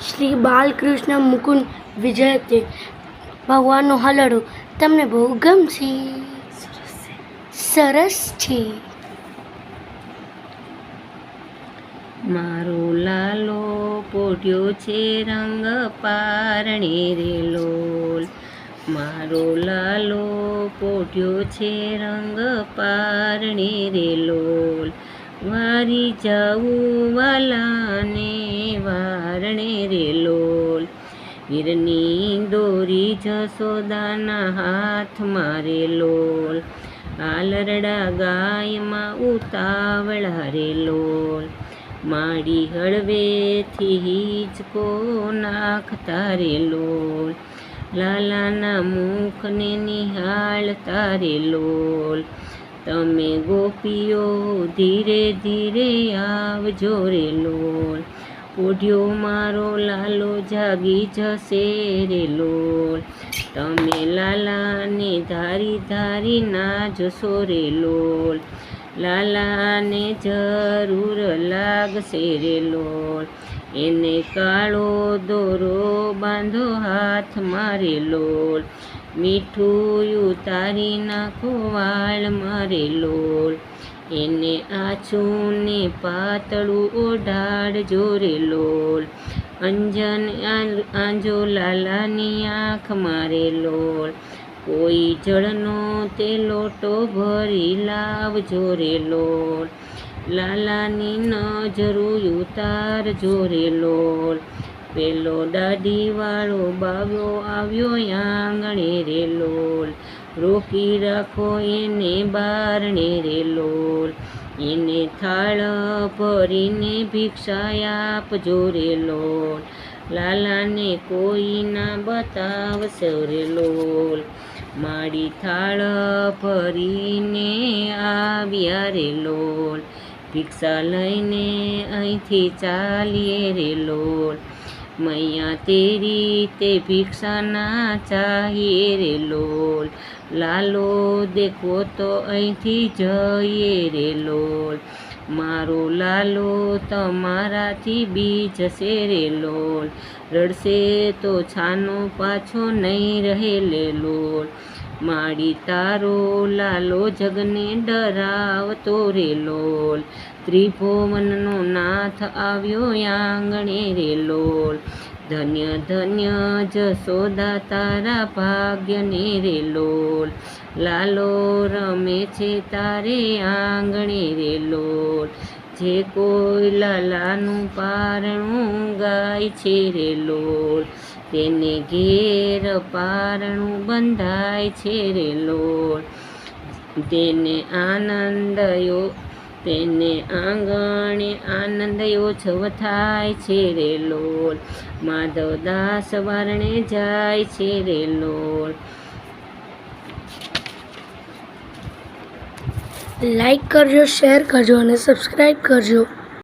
શ્રી બાલકૃષ્ણ મુકુંદ વિજય તે ભગવાનનો હલડો તમને બહુ ગમશે. સરસ છે. મારો લાલો પોઢ્યો છે રંગ પારણે રે લોલ. મારો લાલો પોઢ્યો છે રંગ પારણે રે લોલ. વારી જાવું વાલાને વારણે રે લોલ. વીરની દોરી જસોદાના હાથ મારે લોલ. આલરડા ગાયમાં ઉતાવળા રે લોલ. માડી હળવેથી હિંચકો નાખતા રે લોલ. લાલાના મુખને નિહાળતા રે લોલ. તમે ગોપીઓ ધીરે ધીરે આવજો રે લોલ. પોઢ્યો મારો લાલો જાગી જશે રે લોલ. તમે લાલાને ધારી ધારી ના જશો રે લોલ. લાલાને જરૂર લાગશે રે લોલ. એને કાળો દોરો બાંધો હાથ મારે લોલ. મીઠું ઉતારી નાખો વાળ મારે લોલ. એને આછું ને પાતળું ઓઢાડજો રે લોલ. અંજન આંજો લાલાની આંખ મારે લોલ. કોઈ જળનો તે લોટો ભરી લાવજો રે લોલ. લાલાની નજરું ઉતારજો રે લોલ. પેલો દાઢીવાળો બાવ્યો આવ્યો આંગણે રે લોલ. રોકી રાખો એને બારણે રે લોલ. એને થાળ ભરીને ભિક્ષા આપજો રે લોલ. લાલાને કોઈ ના બતાવશે રે લોલ. માડી થાળ ભરીને આવ્યા રે લોલ. ભિક્ષા લઈને અહીંથી ચાલીએ રે લોલ. મૈયા તેરી તે ભિક્ષા ના ચાહીએ રે લોલ. લાલો દેખો તો અહીંથી જઈએ રે લોલ. મારો લાલો તમારાથી બી જશે રે લોલ. રડશે તો છાનો પાછો નહીં રહે લે લોલ. માડી તારો લાલો જગને ડરાવતો રે લોલ. ત્રિભુવનનો નાથ આવ્યો આંગણે રે લોલ. ધન્ય ધન્ય જશોદા તારા ભાગ્યને રે લોલ. લાલો રમે છે તારે આંગણે રે લોલ. જે કોઈ લાલાનું પારણું ગાય છે રે લોલ. તેને ઘેર પારણું બંધાય છે રે લોલ. તેને આંગણે આનંદ ઓછવ થાય છે રે લોલ. માધવદાસ વારણે જાય છે રે લોલ. લાઈક કરજો, શેર કરજો અને સબસ્ક્રાઈબ કરજો.